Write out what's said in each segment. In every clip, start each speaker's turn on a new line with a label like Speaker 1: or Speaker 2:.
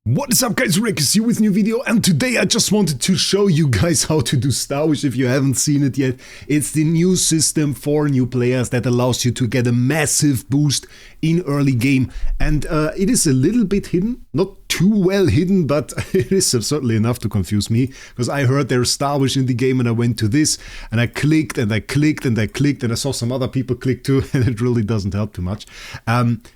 Speaker 1: What is up guys, Wraec is here with a new video, and today I just wanted to show you guys how to do Starwish if you haven't seen it yet. It's the new system for new players that allows you to get a massive boost in early game, and it is a little bit hidden, not too well hidden, but it is certainly enough to confuse me, because I heard there's Starwish in the game and I went to this and I clicked and I clicked and I clicked and I saw some other people click too, and it really doesn't help too much.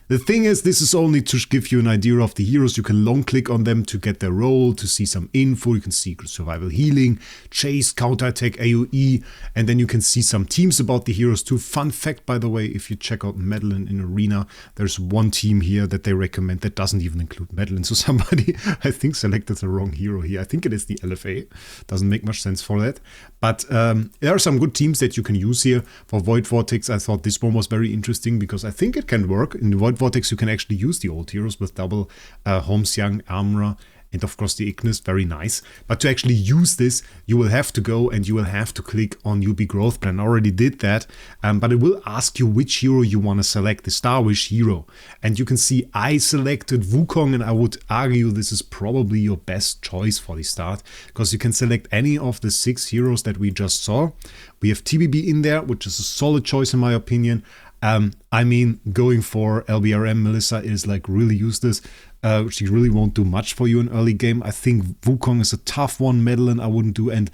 Speaker 1: The thing is, this is only to give you an idea of the heroes. You can long click on them to get their role, to see some info. You can see survival healing, chase, counterattack, AoE, and then you can see some teams about the heroes too. Fun fact, by the way, if you check out Madeline in Arena, there's one team here that they recommend that doesn't even include Madeline. So somebody, I think, selected the wrong hero here. I think it is the LFA. Doesn't make much sense for that. But there are some good teams that you can use here. For Void Vortex, I thought this one was very interesting because I think it can work. In Void Vortex, you can actually use the old heroes with double Holmes Young, Armora, and of course the Ignis, very nice. But to actually use this, you will have to go and you will have to click on UB Growth Plan. I already did that, but it will ask you which hero you want to select, the Starwish hero. And you can see I selected Wukong, and I would argue this is probably your best choice for the start, because you can select any of the 6 heroes that we just saw. We have TBB in there, which is a solid choice in my opinion. I mean, going for LBRM Melissa is like really useless. She really won't do much for you in early game. I think Wukong is a tough one. Madeline I wouldn't do, and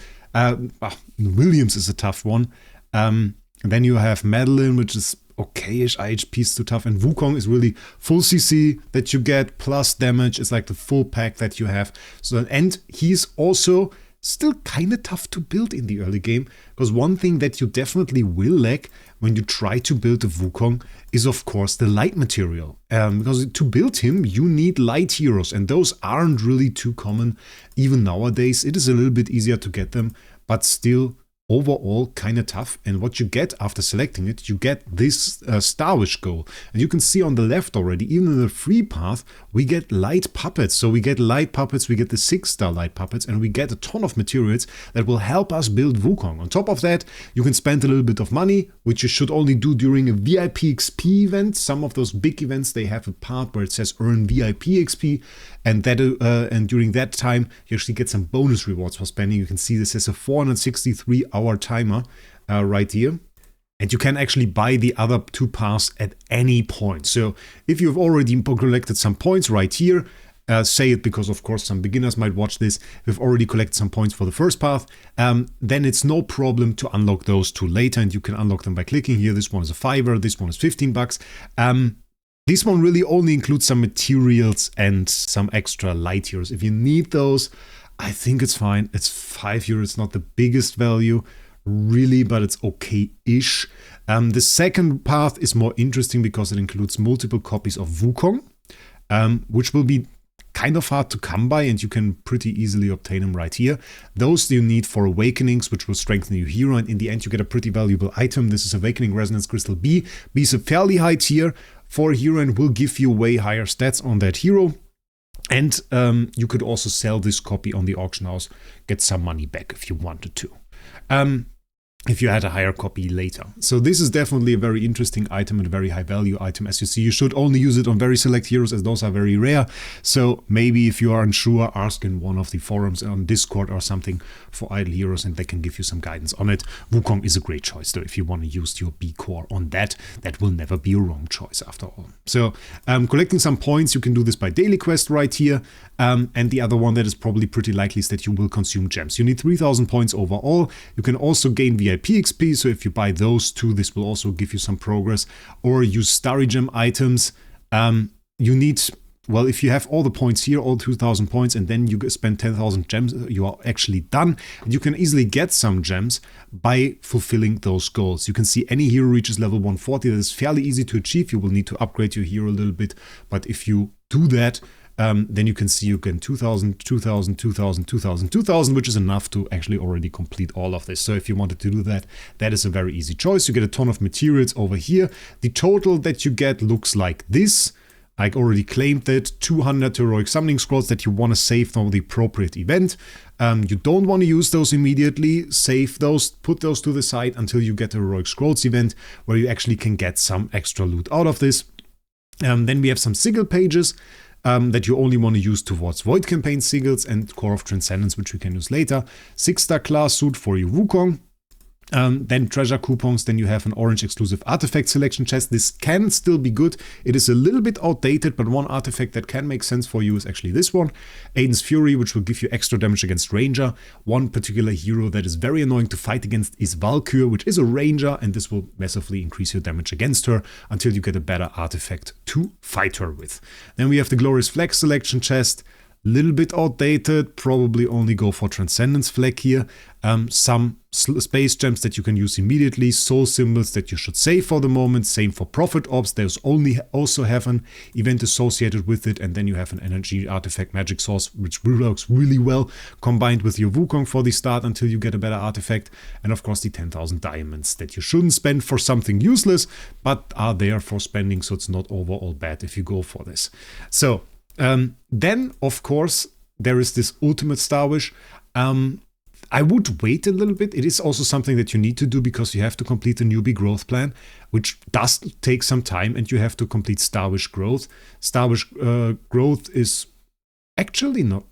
Speaker 1: Williams is a tough one. Then you have Madeline, which is okayish. IHP is too tough, and Wukong is really full CC that you get plus damage. It's like the full pack that you have. So, and he's also still kind of tough to build in the early game, because one thing that you definitely will lack when you try to build a Wukong is of course the light material, because to build him you need light heroes, and those aren't really too common. Even nowadays it is a little bit easier to get them, but still overall kind of tough. And what you get after selecting it, you get this Starwish Goal, and you can see on the left already, even in the free path, we get light puppets. So we get light puppets, we get the 6-star light puppets, and we get a ton of materials that will help us build Wukong. On top of that, you can spend a little bit of money, which you should only do during a VIP XP event. Some of those big events, they have a part where it says earn VIP XP, and that and during that time you actually get some bonus rewards for spending. You can see this as a 463-hour timer right here, and you can actually buy the other 2 paths at any point. So if you've already collected some points right here, say it because of course some beginners might watch this, we've already collected some points for the first path, then it's no problem to unlock those 2 later, and you can unlock them by clicking here. This one is a $5, this one is $15. This one really only includes some materials and some extra light heroes. If you need those, I think it's fine. It's €5. It's not the biggest value, really, but it's okay-ish. The second path is more interesting because it includes multiple copies of Wukong, which will be kind of hard to come by, and you can pretty easily obtain them right here. Those you need for Awakenings, which will strengthen your hero, and in the end you get a pretty valuable item. This is Awakening Resonance Crystal B. B is a fairly high tier for a hero and will give you way higher stats on that hero. And you could also sell this copy on the auction house, get some money back if you wanted to, if you had a higher copy later. So this is definitely a very interesting item and a very high value item. As you see, you should only use it on very select heroes, as those are very rare. So maybe if you are unsure, ask in one of the forums on Discord or something for idle heroes, and they can give you some guidance on it. Wukong is a great choice though. If you want to use your B core on that, that will never be a wrong choice after all. So collecting some points, you can do this by daily quest right here. And the other one that is probably pretty likely is that you will consume gems. You need 3,000 points overall. You can also gain VIP XP, so if you buy those 2, this will also give you some progress. Or use Starry Gem items. You need, well, if you have all the points here, all 2,000 points, and then you spend 10,000 gems, you are actually done. And you can easily get some gems by fulfilling those goals. You can see any hero reaches level 140. That is fairly easy to achieve. You will need to upgrade your hero a little bit, but if you do that, then you can see you get 2,000, 2,000, 2,000, 2,000, 2,000, which is enough to actually already complete all of this. So if you wanted to do that, that is a very easy choice. You get a ton of materials over here. The total that you get looks like this. I already claimed that 200 heroic summoning scrolls that you want to save for the appropriate event. You don't want to use those immediately. Save those, put those to the side until you get a heroic scrolls event where you actually can get some extra loot out of this. Then we have some sigil pages. that you only want to use towards Void Campaign sigils and Core of Transcendence, which we can use later. 6-star class suit for your Wukong. Then treasure coupons, then you have an orange exclusive artifact selection chest. This can still be good. It is a little bit outdated, but one artifact that can make sense for you is actually this one. Aiden's Fury, which will give you extra damage against Ranger. One particular hero that is very annoying to fight against is Valkyr, which is a Ranger, and this will massively increase your damage against her until you get a better artifact to fight her with. Then we have the Glorious Flag selection chest. Little bit outdated, probably only go for Transcendence Flag here. Some space gems that you can use immediately, soul symbols that you should save for the moment, same for Prophet Orbs. There's also have an event associated with it, and then you have an energy artifact magic source, which works really well combined with your Wukong for the start until you get a better artifact, and of course the 10,000 diamonds that you shouldn't spend for something useless, but are there for spending, so it's not overall bad if you go for this. So then, of course, there is this ultimate Starwish. I would wait a little bit. It is also something that you need to do because you have to complete the newbie growth plan, which does take some time, and you have to complete Starwish growth. Starwish growth is actually not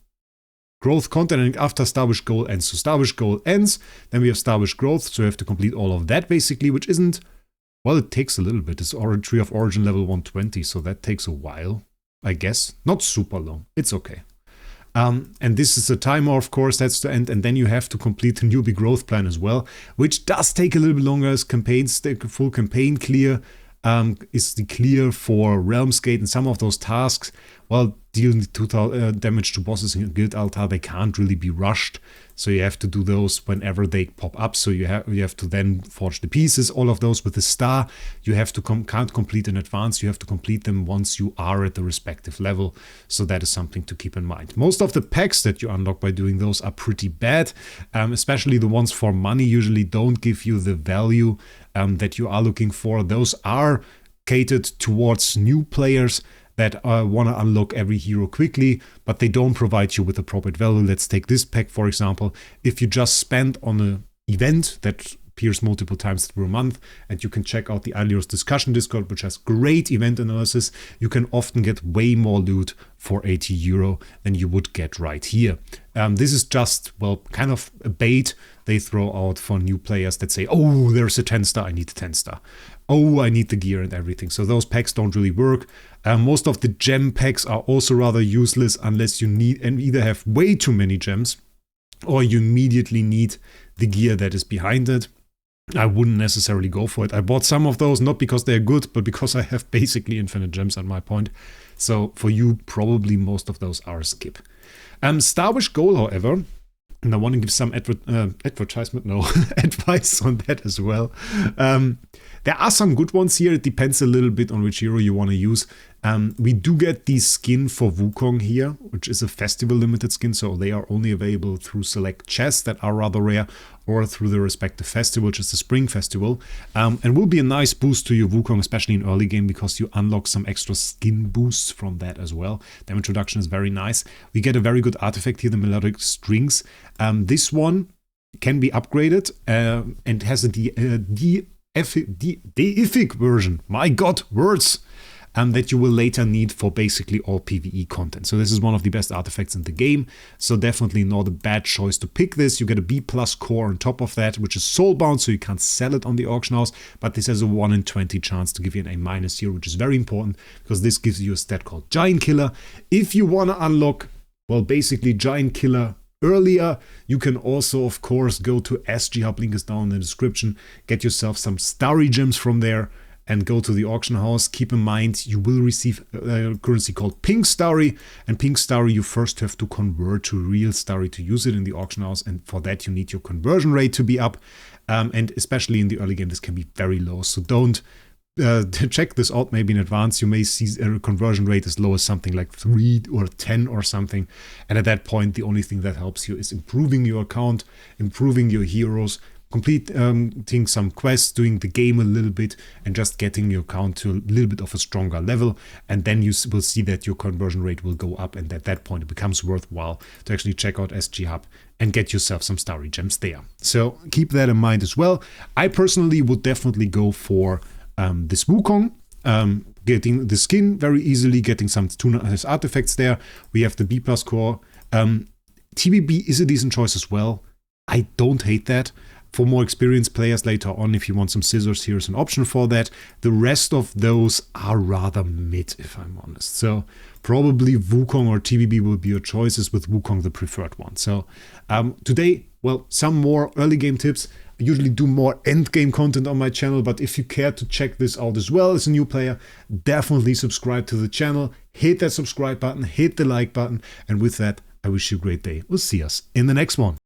Speaker 1: growth content, and after Starwish Goal ends. So Starwish Goal ends, then we have Starwish growth, so you have to complete all of that basically, which isn't, well, it takes a little bit. It's Tree of Origin level 120, so that takes a while, I guess. Not super long. It's okay. And this is a timer, of course, that's the end. And then you have to complete the newbie growth plan as well, which does take a little bit longer as campaigns. The full campaign clear is the clear for Realms Gate, and some of those tasks, well, dealing 2,000 damage to bosses in Guild Altar, they can't really be rushed. So you have to do those whenever they pop up. So you have to then forge the pieces. All of those with the star, you have to can't complete in advance. You have to complete them once you are at the respective level. So that is something to keep in mind. Most of the packs that you unlock by doing those are pretty bad, especially the ones for money usually don't give you the value that you are looking for. Those are catered towards new players that want to unlock every hero quickly, but they don't provide you with appropriate value. Let's take this pack, for example. If you just spend on an event that appears multiple times through a month, and you can check out the Alios discussion Discord, which has great event analysis, you can often get way more loot for 80 euro than you would get right here. This is just, well, kind of a bait they throw out for new players that say, oh, there's a 10-star, I need a 10-star. Oh, I need the gear and everything. So those packs don't really work. Most of the gem packs are also rather useless unless you need and either have way too many gems or you immediately need the gear that is behind it. I wouldn't necessarily go for it. I bought some of those, not because they're good, but because I have basically infinite gems at my point. So for you, probably most of those are a skip. Starwish Goal, however, and I want to give some advertisement, no, advice on that as well. There are some good ones here. It depends a little bit on which hero you want to use. We do get the skin for Wukong here, which is a festival limited skin, so they are only available through select chests that are rather rare, or through the respective festival, which is the Spring Festival, and will be a nice boost to your Wukong, especially in early game, because you unlock some extra skin boosts from that as well. Damage reduction is very nice. We get a very good artifact here, the Melodic Strings. This one can be upgraded and has a deific version. My god, words! That you will later need for basically all PvE content. So this is one of the best artifacts in the game. So definitely not a bad choice to pick this. You get a B+ core on top of that, which is soulbound, so you can't sell it on the auction house. But this has a 1 in 20 chance to give you an A- here, which is very important because this gives you a stat called Giant Killer. If you want to unlock, well, basically Giant Killer earlier, you can also, of course, go to SG Hub, link is down in the description, get yourself some Starry Gems from there, and go to the auction house. Keep in mind, you will receive a currency called Pink Starry, and Pink Starry you first have to convert to real Starry to use it in the auction house, and for that you need your conversion rate to be up, and especially in the early game this can be very low, so don't check this out maybe in advance. You may see a conversion rate as low as something like 3 or 10 or something, and at that point the only thing that helps you is improving your account, improving your heroes, completing some quests, doing the game a little bit, and just getting your account to a little bit of a stronger level, and then you will see that your conversion rate will go up, and at that point it becomes worthwhile to actually check out SG Hub and get yourself some Starry Gems there. So keep that in mind as well. I personally would definitely go for this Wukong. getting the skin very easily, getting some nice artifacts there. We have the B+ core. TBB is a decent choice as well. I don't hate that. For more experienced players later on, if you want some scissors, here's an option for that. The rest of those are rather mid, if I'm honest. So probably Wukong or TBB will be your choices, with Wukong the preferred one. So today, well, some more early game tips. I usually do more end game content on my channel, but if you care to check this out as well as a new player, definitely subscribe to the channel. Hit that subscribe button, hit the like button, and with that, I wish you a great day. We'll see us in the next one.